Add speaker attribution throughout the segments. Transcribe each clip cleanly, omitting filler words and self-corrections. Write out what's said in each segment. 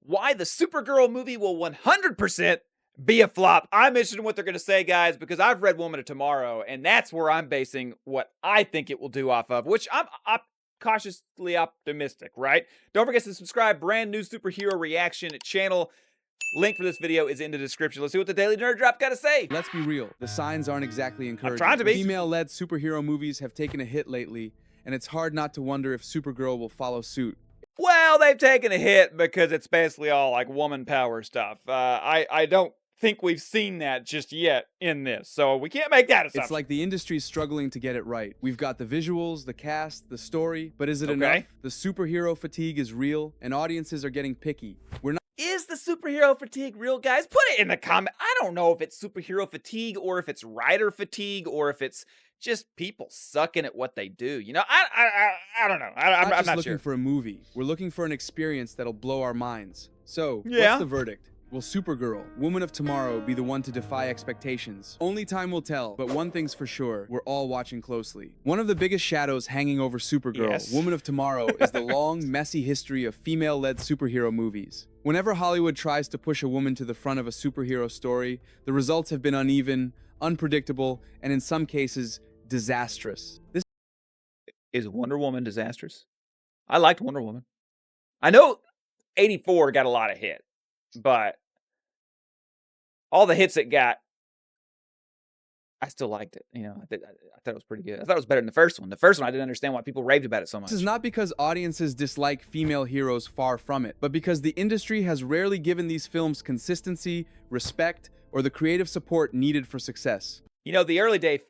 Speaker 1: why the Supergirl movie will 100% be a flop. I'm interested in what they're going to say, guys, because I've read Woman of Tomorrow, and that's where I'm basing what I think it will do off of, which I'm cautiously optimistic, right? Don't forget to subscribe. Brand new superhero reaction channel. Link for this video is in the description. Let's see what the Daily Nerd Drop got to say.
Speaker 2: Let's be real. The signs aren't exactly encouraging.
Speaker 1: I'm trying to be.
Speaker 2: Female-led superhero movies have taken a hit lately, and it's hard not to wonder if Supergirl will follow suit.
Speaker 1: Well, they've taken a hit because it's basically all like woman power stuff. I don't think we've seen that just yet in this, so we can't make that assumption.
Speaker 2: It's like the industry's struggling to get it right. We've got the visuals, the cast, the story, but is it enough? The superhero fatigue is real, and audiences are getting picky.
Speaker 1: Is the superhero fatigue real, guys? Put it in the comment. I don't know if it's superhero fatigue or if it's writer fatigue or if it's just people sucking at what they do. You know, I don't know. I'm not
Speaker 2: looking
Speaker 1: sure.
Speaker 2: for a movie. We're looking for an experience that'll blow our minds. So,
Speaker 1: yeah.
Speaker 2: What's the verdict? Will Supergirl, Woman of Tomorrow, be the one to defy expectations? Only time will tell, but one thing's for sure, we're all watching closely. One of the biggest shadows hanging over Supergirl, Woman of Tomorrow, is the long, messy history of female-led superhero movies. Whenever Hollywood tries to push a woman to the front of a superhero story, the results have been uneven, unpredictable, and in some cases, disastrous.
Speaker 1: Is Wonder Woman disastrous? I liked Wonder Woman. I know 84 got a lot of hit, but all the hits it got, I still liked it. You know, I thought it was pretty good. I thought it was better than the first one. The first one, I didn't understand why people raved about it so much.
Speaker 2: This is not because audiences dislike female heroes, far from it, but because the industry has rarely given these films consistency, respect, or the creative support needed for success.
Speaker 1: You know, the early day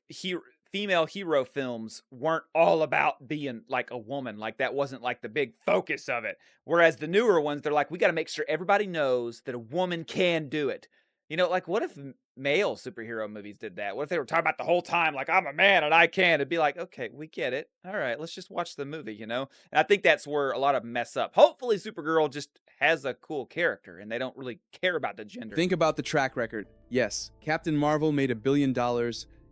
Speaker 1: female hero films weren't all about being like a woman. Like that wasn't like the big focus of it. Whereas the newer ones, they're like, we got to make sure everybody knows that a woman can do it. You know, like what if male superhero movies did that? What if they were talking about the whole time, like, I'm a man and I can? It'd be like, okay, we get it. All right, let's just watch the movie, you know? And I think that's where a lot of them mess up. Hopefully Supergirl just has a cool character and they don't really care about the gender.
Speaker 2: Think about the track record. Yes, Captain Marvel made $1 billion,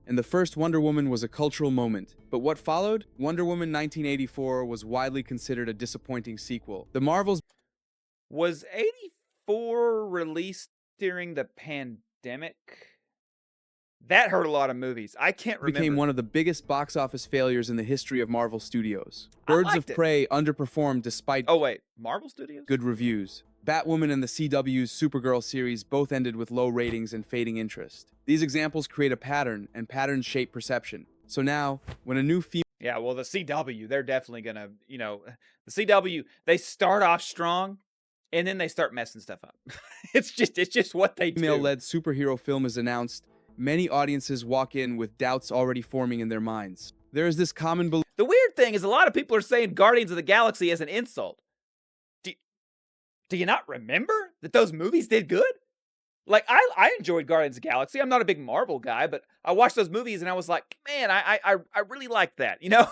Speaker 2: and the first Wonder Woman was a cultural moment. But what followed? Wonder Woman 1984 was widely considered a disappointing sequel. The Marvels...
Speaker 1: Was 84 released during the pandemic? That hurt a lot of movies. I can't remember.
Speaker 2: Became one of the biggest box office failures in the history of Marvel Studios. Birds of Prey underperformed despite...
Speaker 1: Oh wait, Marvel Studios?
Speaker 2: Good reviews. Batwoman and the CW's Supergirl series both ended with low ratings and fading interest. These examples create a pattern, and patterns shape perception. So now, when a new female...
Speaker 1: Yeah, well, the CW, they're definitely gonna, you know, the CW, they start off strong, and then they start messing stuff up. It's just what they do.
Speaker 2: Female-led superhero film is announced. Many audiences walk in with doubts already forming in their minds. There is this common belief...
Speaker 1: The weird thing is a lot of people are saying Guardians of the Galaxy as an insult. Do you not remember that those movies did good? Like, I enjoyed Guardians of the Galaxy. I'm not a big Marvel guy, but I watched those movies and I was like, man, I really like that. You know,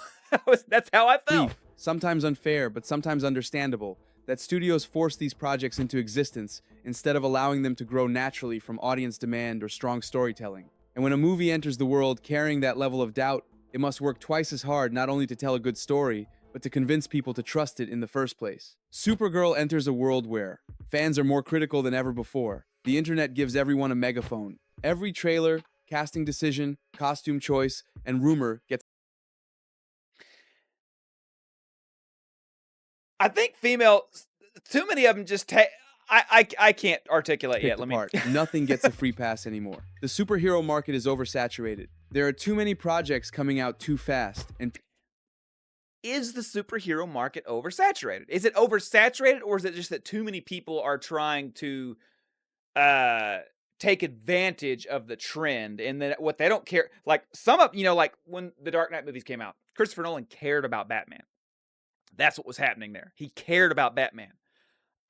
Speaker 1: that's how I felt.
Speaker 2: Sometimes unfair, but sometimes understandable, that studios force these projects into existence instead of allowing them to grow naturally from audience demand or strong storytelling. And when a movie enters the world carrying that level of doubt, it must work twice as hard not only to tell a good story, but to convince people to trust it in the first place. Supergirl enters a world where fans are more critical than ever before. The internet gives everyone a megaphone. Every trailer, casting decision, costume choice, and rumor gets...
Speaker 1: I think too many of them just take... I can't articulate yet. Let me...
Speaker 2: Nothing gets a free pass anymore. The superhero market is oversaturated. There are too many projects coming out too fast, and...
Speaker 1: Is the superhero market oversaturated? Is it oversaturated, or is it just that too many people are trying to take advantage of the trend, and then what they don't care, like some of, you know, like when the Dark Knight movies came out, Christopher Nolan cared about Batman. That's what was happening there. He cared about Batman.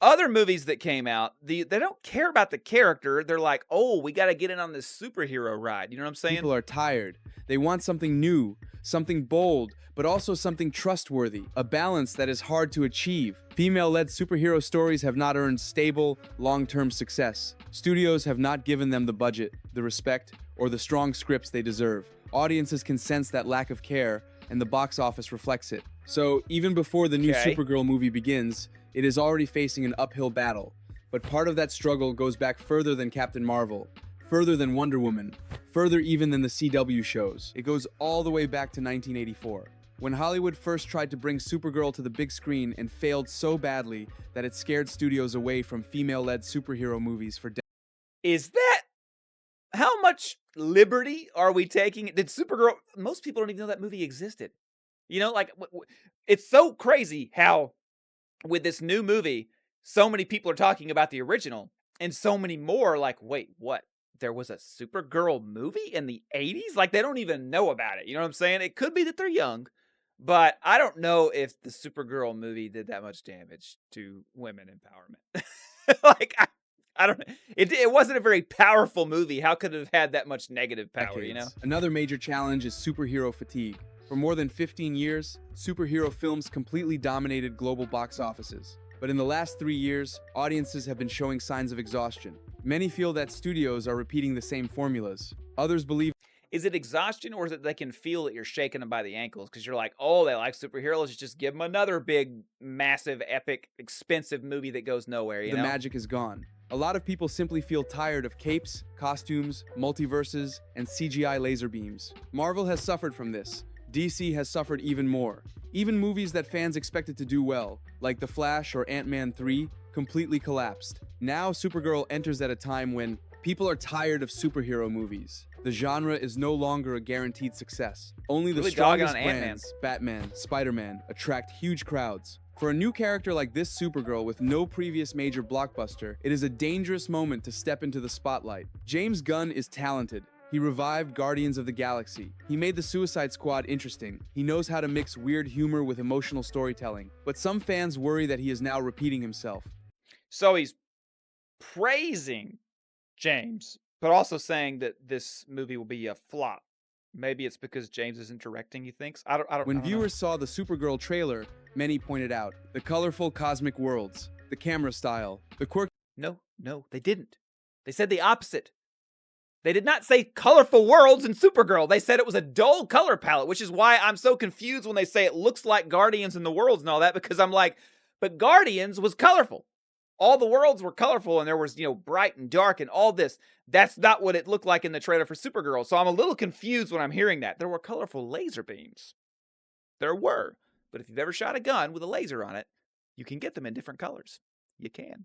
Speaker 1: Other movies that came out, they don't care about the character. They're like, oh, we got to get in on this superhero ride. You know what I'm saying?
Speaker 2: People are tired. They want something new, something bold, but also something trustworthy, a balance that is hard to achieve. Female-led superhero stories have not earned stable, long-term success. Studios have not given them the budget, the respect, or the strong scripts they deserve. Audiences can sense that lack of care, and the box office reflects it. So, even before the new Supergirl movie begins, it is already facing an uphill battle. But part of that struggle goes back further than Captain Marvel, further than Wonder Woman, further even than the CW shows. It goes all the way back to 1984, when Hollywood first tried to bring Supergirl to the big screen and failed so badly that it scared studios away from female-led superhero movies for decades.
Speaker 1: Is that how much liberty are we taking? Did Supergirl? Most people don't even know that movie existed. You know, like it's so crazy how with this new movie, so many people are talking about the original, and so many more are like, wait, what? There was a Supergirl movie in the 80s? Like, they don't even know about it. You know what I'm saying? It could be that they're young, but I don't know if the Supergirl movie did that much damage to women empowerment. Like, I don't know. It wasn't a very powerful movie. How could it have had that much negative power, you know?
Speaker 2: Another major challenge is superhero fatigue. For more than 15 years, superhero films completely dominated global box offices. But in the last 3 years, audiences have been showing signs of exhaustion. Many feel that studios are repeating the same formulas. Others believe.
Speaker 1: Is it exhaustion, or is it they can feel that you're shaking them by the ankles? Because you're like, oh, they like superheroes, just give them another big, massive, epic, expensive movie that goes nowhere, you know?
Speaker 2: The magic is gone. A lot of people simply feel tired of capes, costumes, multiverses, and CGI laser beams. Marvel has suffered from this. DC has suffered even more. Even movies that fans expected to do well, like The Flash or Ant-Man 3, completely collapsed. Now Supergirl enters at a time when people are tired of superhero movies. The genre is no longer a guaranteed success. Only the strongest brands, Batman, Spider-Man, attract huge crowds. For a new character like this Supergirl with no previous major blockbuster, it is a dangerous moment to step into the spotlight. James Gunn is talented. He revived Guardians of the Galaxy. He made the Suicide Squad interesting. He knows how to mix weird humor with emotional storytelling. But some fans worry that he is now repeating himself.
Speaker 1: So he's praising James, but also saying that this movie will be a flop. Maybe it's because James isn't directing, he thinks? I don't
Speaker 2: When
Speaker 1: know.
Speaker 2: viewers saw the Supergirl trailer, many pointed out the colorful cosmic worlds, the camera style, the quirky.
Speaker 1: No, they didn't. They said the opposite. They did not say colorful worlds in Supergirl. They said it was a dull color palette, which is why I'm so confused when they say it looks like Guardians and the worlds and all that, because I'm like, but Guardians was colorful. All the worlds were colorful, and there was, bright and dark and all this. That's not what it looked like in the trailer for Supergirl. So I'm a little confused when I'm hearing that. There were colorful laser beams. There were. But if you've ever shot a gun with a laser on it, you can get them in different colors. You can.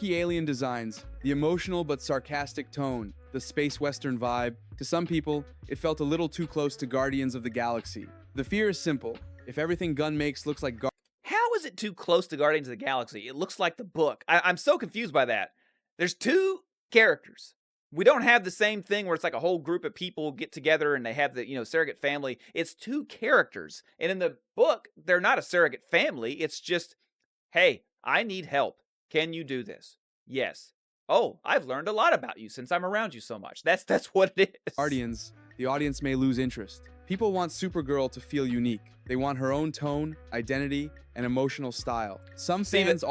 Speaker 2: Alien designs, the emotional but sarcastic tone, the space western vibe. To some people, it felt a little too close to Guardians of the Galaxy. The fear is simple. If everything Gunn makes looks like
Speaker 1: How is it too close to Guardians of the Galaxy? It looks like the book. I'm so confused by that. There's two characters. We don't have the same thing where it's like a whole group of people get together and they have the, surrogate family. It's two characters. And in the book, they're not a surrogate family. It's just, hey, I need help. Can you do this? Yes. Oh, I've learned a lot about you since I'm around you so much. That's what it is.
Speaker 2: Guardians, the audience may lose interest. People want Supergirl to feel unique. They want her own tone, identity, and emotional style. Some fans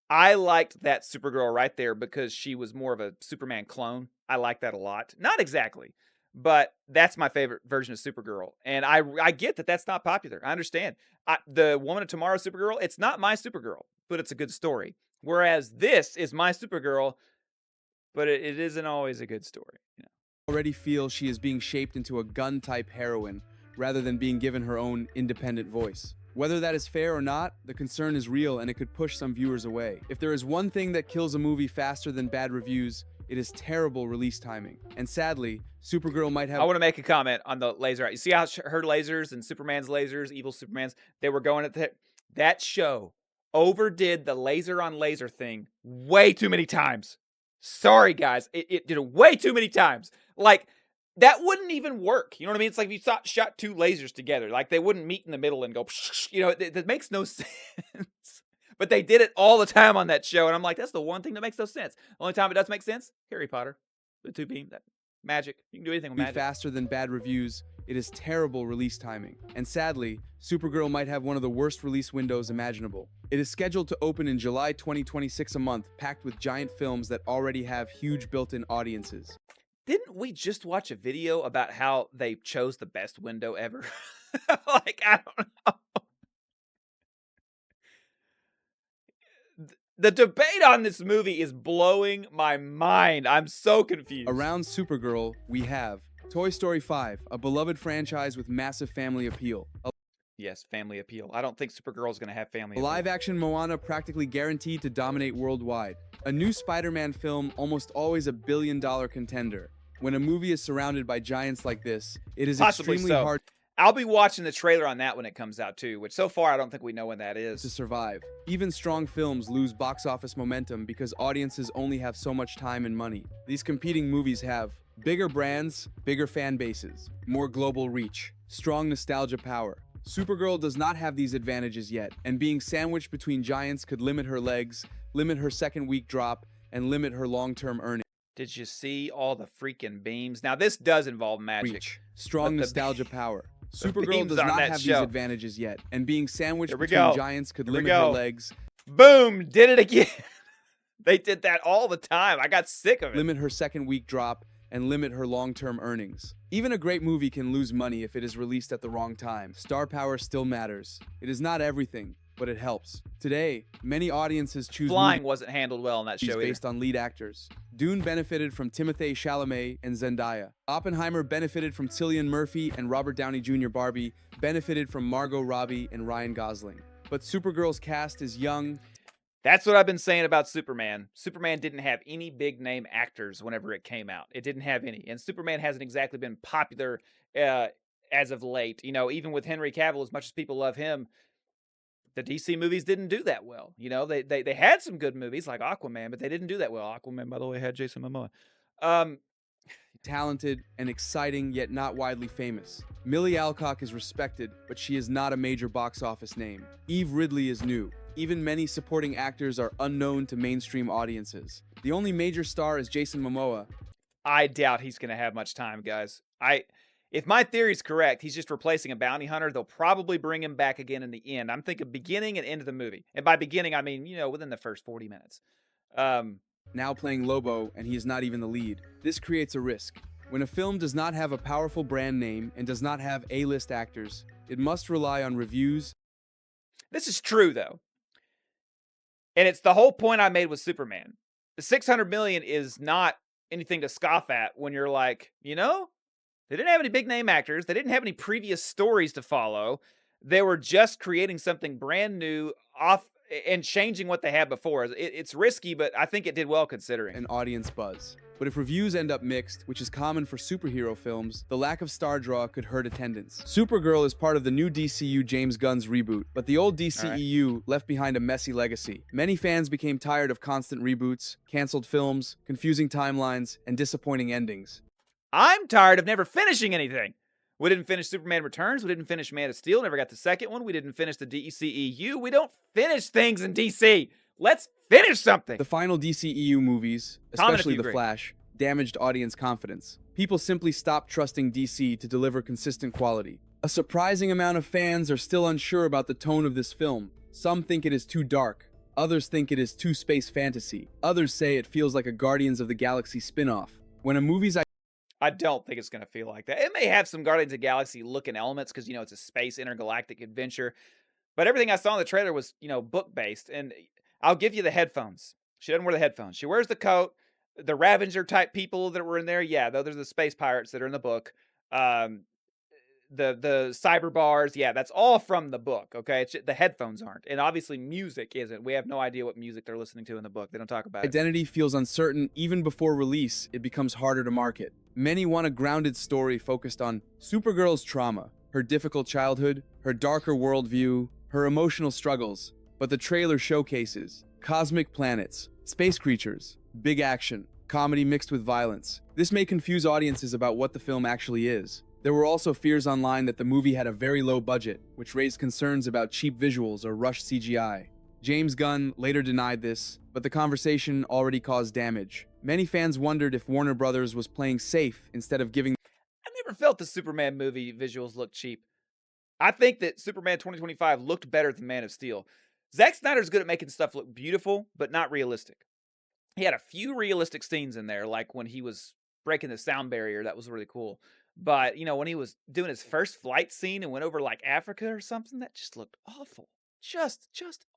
Speaker 1: I liked that Supergirl right there because she was more of a Superman clone. I like that a lot. Not exactly, but that's my favorite version of Supergirl. And I get that that's not popular. I understand. The Woman of Tomorrow Supergirl, it's not my Supergirl, but it's a good story. Whereas this is my Supergirl, but it isn't always a good story.
Speaker 2: already feel she is being shaped into a Gunn-type heroine rather than being given her own independent voice. Whether that is fair or not, the concern is real and it could push some viewers away. If there is one thing that kills a movie faster than bad reviews, it is terrible release timing. And sadly, Supergirl might have—
Speaker 1: I want to make a comment on the laser. You see how her lasers and Superman's lasers, evil Superman's, they were going at that show overdid the laser on laser thing way too many times. Sorry, guys. It did it way too many times. Like, that wouldn't even work. You know what I mean? It's like if you shot two lasers together. Like, they wouldn't meet in the middle and go, that makes no sense. But they did it all the time on that show. And I'm like, that's the one thing that makes no sense. The only time it does make sense, Harry Potter. The two beam, that magic. You can do anything with magic.
Speaker 2: Faster than bad reviews, it is terrible release timing. And sadly, Supergirl might have one of the worst release windows imaginable. It is scheduled to open in July 2026, a month packed with giant films that already have huge built-in audiences.
Speaker 1: Didn't we just watch a video about how they chose the best window ever? Like, I don't know. The debate on this movie is blowing my mind. I'm so confused.
Speaker 2: Around Supergirl, we have Toy Story 5, a beloved franchise with massive family appeal.
Speaker 1: Yes, family appeal. I don't think Supergirl's going to have family
Speaker 2: A
Speaker 1: appeal.
Speaker 2: live-action Moana practically guaranteed to dominate worldwide. A new Spider-Man film almost always a billion-dollar contender. When a movie is surrounded by giants like this, it is
Speaker 1: Possibly
Speaker 2: extremely
Speaker 1: so.
Speaker 2: hard
Speaker 1: I'll be watching the trailer on that when it comes out too, which so far I don't think we know when that
Speaker 2: to
Speaker 1: is.
Speaker 2: survive. Even strong films lose box office momentum because audiences only have so much time and money. These competing movies have bigger brands, bigger fan bases, more global reach, strong nostalgia power. Supergirl does not have these advantages yet, and being sandwiched between giants could limit her legs, limit her second week drop, and limit her long-term earnings.
Speaker 1: Did you see all the freaking beams? Now this does involve magic.
Speaker 2: Reach, strong
Speaker 1: but the
Speaker 2: nostalgia power.
Speaker 1: the
Speaker 2: Supergirl
Speaker 1: beams
Speaker 2: does
Speaker 1: on
Speaker 2: not
Speaker 1: that
Speaker 2: have
Speaker 1: show.
Speaker 2: these advantages yet, and being sandwiched
Speaker 1: Here we
Speaker 2: between
Speaker 1: go.
Speaker 2: giants could
Speaker 1: Here we
Speaker 2: limit her
Speaker 1: go.
Speaker 2: legs,
Speaker 1: Boom! Did it again. They did that all the time. I got sick of it.
Speaker 2: limit her second week drop, and limit her long-term earnings. Even a great movie can lose money if it is released at the wrong time. Star power still matters. It is not everything, but it helps. Today, many audiences choose
Speaker 1: Flying wasn't handled well in that
Speaker 2: movies
Speaker 1: show
Speaker 2: based on lead actors. Dune benefited from Timothée Chalamet and Zendaya. Oppenheimer benefited from Cillian Murphy, and Robert Downey Jr. Barbie benefited from Margot Robbie and Ryan Gosling. But Supergirl's cast is young.
Speaker 1: That's what I've been saying about Superman. Superman didn't have any big name actors whenever it came out. It didn't have any. And Superman hasn't exactly been popular as of late. You know, even with Henry Cavill, as much as people love him, the DC movies didn't do that well. You know, they had some good movies like Aquaman, but they didn't do that well. Aquaman, by the way, had Jason Momoa.
Speaker 2: Talented and exciting, yet not widely famous. Millie Alcock is respected, but she is not a major box office name. Eve Ridley is new. Even many supporting actors are unknown to mainstream audiences. The only major star is Jason Momoa.
Speaker 1: I doubt he's going to have much time, guys. If my theory is correct, he's just replacing a bounty hunter. They'll probably bring him back again in the end. I'm thinking beginning and end of the movie. And by beginning, I mean, you know, within the first 40 minutes.
Speaker 2: Now playing Lobo, and he is not even the lead. This creates a risk. When a film does not have a powerful brand name and does not have A-list actors, it must rely on reviews.
Speaker 1: This is true, though. And it's the whole point I made with Superman. The 600 million is not anything to scoff at when you're like, you know, they didn't have any big name actors. They didn't have any previous stories to follow. They were just creating something brand new off and changing what they had before. It's risky, but I think it did well considering.
Speaker 2: An audience buzz. But if reviews end up mixed, which is common for superhero films, the lack of star draw could hurt attendance. Supergirl is part of the new DCU James Gunn's reboot, but the old DCEU left behind a messy legacy. Many fans became tired of constant reboots, canceled films, confusing timelines, and disappointing endings.
Speaker 1: I'm tired of never finishing anything. We didn't finish Superman Returns. We didn't finish Man of Steel. Never got the second one. We didn't finish the DCEU. We don't finish things in DC. Let's finish something.
Speaker 2: The final DCEU movies, especially The Flash, damaged audience confidence. People simply stopped trusting DC to deliver consistent quality. A surprising amount of fans are still unsure about the tone of this film. Some think it is too dark. Others think it is too space fantasy. Others say it feels like a Guardians of the Galaxy spin-off. When a movie's
Speaker 1: I don't think it's going to feel like that. It may have some Guardians of the Galaxy looking elements because, you know, it's a space intergalactic adventure. But everything I saw in the trailer was, you know, book-based. And I'll give you the headphones. She doesn't wear the headphones. She wears the coat. The Ravager type people that were in there, yeah, those are the space pirates that are in the book. The cyber bars, yeah, that's all from the book, okay? The headphones aren't. And obviously music isn't. We have no idea what music they're listening to in the book. They don't talk about it.
Speaker 2: identity feels uncertain even before release, it becomes harder to market. Many want a grounded story focused on Supergirl's trauma, her difficult childhood, her darker worldview, her emotional struggles. But the trailer showcases cosmic planets, space creatures, big action, comedy mixed with violence. This may confuse audiences about what the film actually is. There were also fears online that the movie had a very low budget, which raised concerns about cheap visuals or rushed CGI. James Gunn later denied this, but the conversation already caused damage. Many fans wondered if Warner Brothers was playing safe instead of giving.
Speaker 1: I never felt the Superman movie visuals looked cheap. I think that Superman 2025 looked better than Man of Steel. Zack Snyder's good at making stuff look beautiful, but not realistic. He had a few realistic scenes in there, like when he was breaking the sound barrier. That was really cool. But, you know, when he was doing his first flight scene and went over like Africa or something, that just looked awful. Just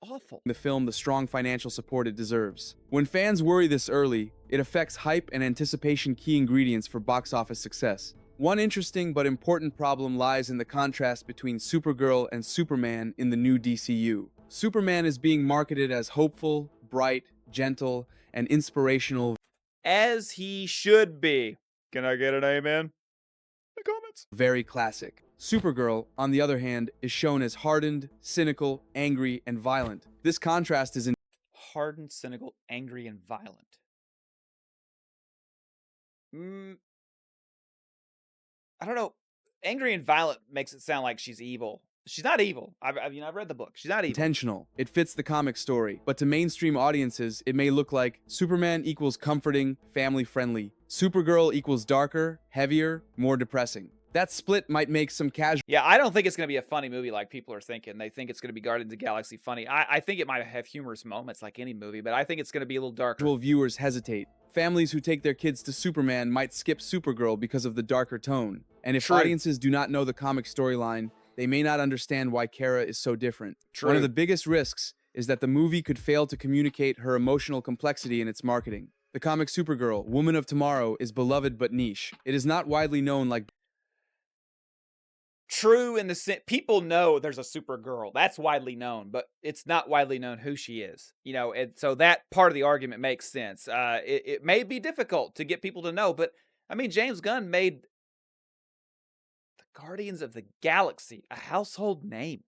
Speaker 1: awful.
Speaker 2: The film the strong financial support it deserves. When fans worry this early, it affects hype and anticipation, key ingredients for box office success. One interesting but important problem lies in the contrast between Supergirl and Superman in the new DCU. Superman is being marketed as hopeful, bright, gentle, and inspirational.
Speaker 1: As he should be. Can I get an amen? In the comments.
Speaker 2: Very classic. Supergirl, on the other hand, is shown as hardened, cynical, angry, and violent. This contrast is
Speaker 1: hardened, cynical, angry, and violent. I don't know. Angry and violent makes it sound like she's evil. She's not evil. I've read the book. She's not evil.
Speaker 2: Intentional. It fits the comic story. But to mainstream audiences, it may look like Superman equals comforting, family-friendly. Supergirl equals darker, heavier, more depressing. That split might make some casual...
Speaker 1: Yeah, I don't think it's going to be a funny movie like people are thinking. They think it's going to be Guardians of the Galaxy funny. I think it might have humorous moments like any movie, but I think it's going to be a little darker.
Speaker 2: Viewers hesitate. Families who take their kids to Superman might skip Supergirl because of the darker tone. And if audiences do not know the comic storyline, they may not understand why Kara is so different. One of the biggest risks is that the movie could fail to communicate her emotional complexity in its marketing. The comic Supergirl, Woman of Tomorrow, is beloved but niche. It is not widely known like...
Speaker 1: True in the sense, people know there's a Supergirl. That's widely known, but it's not widely known who she is. You know, and so that part of the argument makes sense. It may be difficult to get people to know, but I mean, James Gunn made the Guardians of the Galaxy a household name.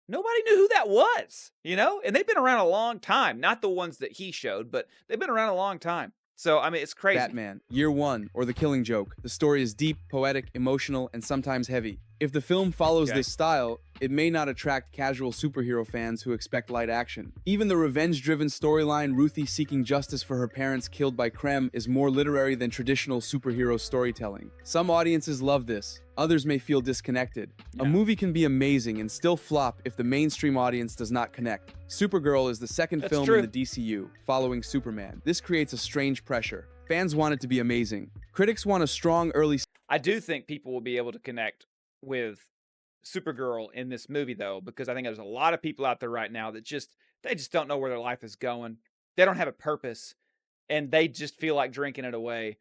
Speaker 1: Nobody knew who that was, you know? And they've been around a long time. Not the ones that he showed, but they've been around a long time. So, I mean, it's crazy.
Speaker 2: Batman, Year One, or The Killing Joke. The story is deep, poetic, emotional, and sometimes heavy. If the film follows this style, it may not attract casual superhero fans who expect light action. Even the revenge-driven storyline, Ruthie seeking justice for her parents killed by Krem, is more literary than traditional superhero storytelling. Some audiences love this. Others may feel disconnected. A movie can be amazing and still flop if the mainstream audience does not connect. Supergirl is the second film in the DCU, following Superman. This creates a strange pressure. Fans want it to be amazing. Critics want a strong early...
Speaker 1: I do think people will be able to connect with Supergirl in this movie, though, because I think there's a lot of people out there right now that they just don't know where their life is going. They don't have a purpose, and they just feel like drinking it away,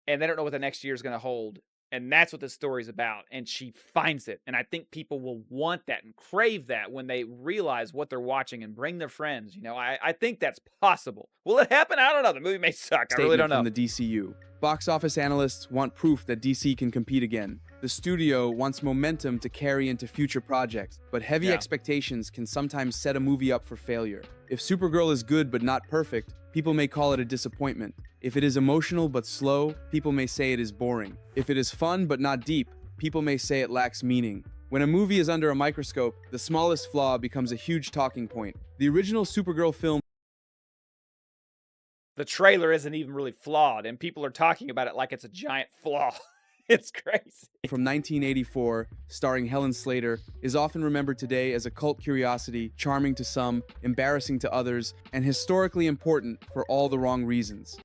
Speaker 1: and they don't know what the next year is going to hold. And that's what this story's about, and she finds it. And I think people will want that and crave that when they realize what they're watching and bring their friends. You know, I think that's possible. Will it happen? I don't know. The movie may suck. I really don't know.
Speaker 2: From the DCU. Box office analysts want proof that DC can compete again. The studio wants momentum to carry into future projects, but heavy expectations can sometimes set a movie up for failure. If Supergirl is good but not perfect, people may call it a disappointment. If it is emotional but slow, people may say it is boring. If it is fun but not deep, people may say it lacks meaning. When a movie is under a microscope, the smallest flaw becomes a huge talking point. The original Supergirl film...
Speaker 1: The trailer isn't even really flawed, and people are talking about it like it's a giant flaw. It's crazy.
Speaker 2: From 1984, starring Helen Slater, is often remembered today as a cult curiosity, charming to some, embarrassing to others, and historically important for all the wrong reasons.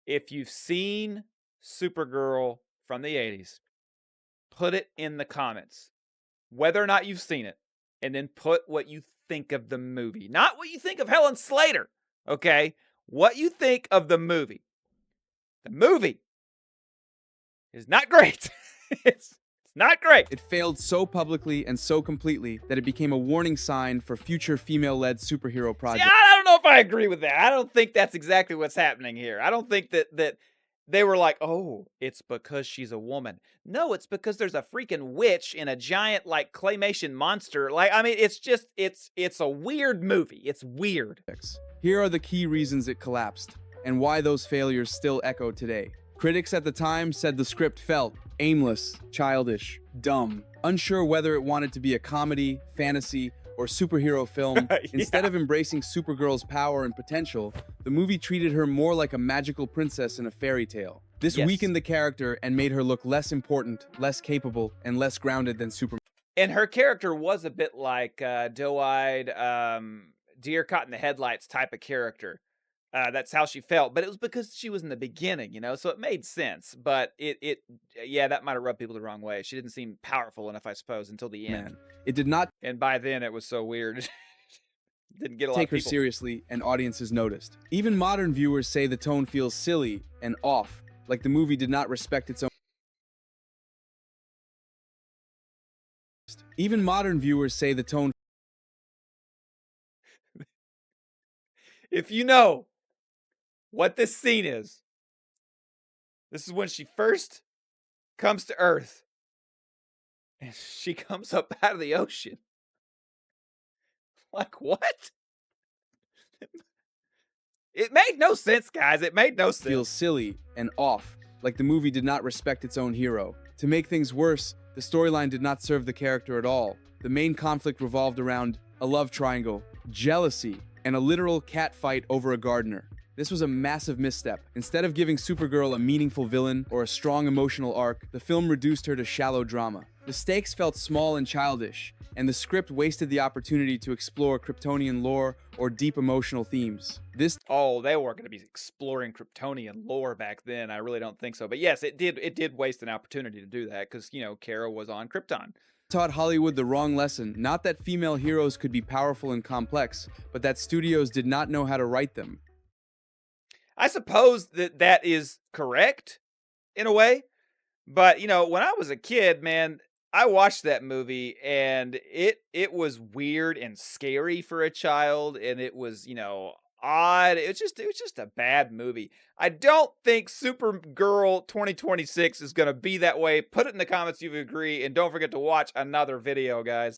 Speaker 1: If you've seen Supergirl from the 80s, put it in the comments, whether or not you've seen it, and then put what you think of the movie. Not what you think of Helen Slater, okay? What you think of the movie. The movie is not great. It's not great.
Speaker 2: It failed so publicly and so completely that it became a warning sign for future female-led superhero projects.
Speaker 1: Yeah, I don't know if I agree with that. I don't think that's exactly what's happening here. I don't think that they were like, oh, it's because she's a woman. No, it's because there's a freaking witch in a giant, like, claymation monster. Like, I mean, it's just, it's a weird movie. It's weird.
Speaker 2: Here are the key reasons it collapsed, and why those failures still echo today. Critics at the time said the script felt aimless, childish, dumb, unsure whether it wanted to be a comedy, fantasy, or superhero film. Instead of embracing Supergirl's power and potential, the movie treated her more like a magical princess in a fairy tale. This weakened the character and made her look less important, less capable, and less grounded than Superman.
Speaker 1: And her character was a bit like doe-eyed, deer caught in the headlights type of character. That's how she felt, but it was because she was in the beginning, you know, so it made sense. But yeah, that might have rubbed people the wrong way. She didn't seem powerful enough, I suppose, until the end.
Speaker 2: It did not.
Speaker 1: And by then, it was so weird. didn't get a lot
Speaker 2: take
Speaker 1: of
Speaker 2: her
Speaker 1: people.
Speaker 2: seriously, and audiences noticed. Even modern viewers say the tone feels silly and off, like the movie did not respect its own. Even modern viewers say the tone.
Speaker 1: If you know what this scene is, this is when she first comes to Earth and she comes up out of the ocean. Like, what? It made no sense, guys. It made no
Speaker 2: Feels
Speaker 1: sense.
Speaker 2: silly and off, like the movie did not respect its own hero. To make things worse, the storyline did not serve the character at all. The main conflict revolved around a love triangle, jealousy, and a literal cat fight over a gardener. This was a massive misstep. Instead of giving Supergirl a meaningful villain or a strong emotional arc, the film reduced her to shallow drama. The stakes felt small and childish, and the script wasted the opportunity to explore Kryptonian lore or deep emotional themes.
Speaker 1: Oh, they weren't going to be exploring Kryptonian lore back then. I really don't think so. But yes, it did waste an opportunity to do that because, Kara was on Krypton.
Speaker 2: Taught Hollywood the wrong lesson, not that female heroes could be powerful and complex, but that studios did not know how to write them.
Speaker 1: I suppose that is correct in a way. But, when I was a kid, man, I watched that movie and it was weird and scary for a child, and it was, odd. It was just a bad movie. I don't think Supergirl 2026 is going to be that way. Put it in the comments if you agree, and don't forget to watch another video, guys.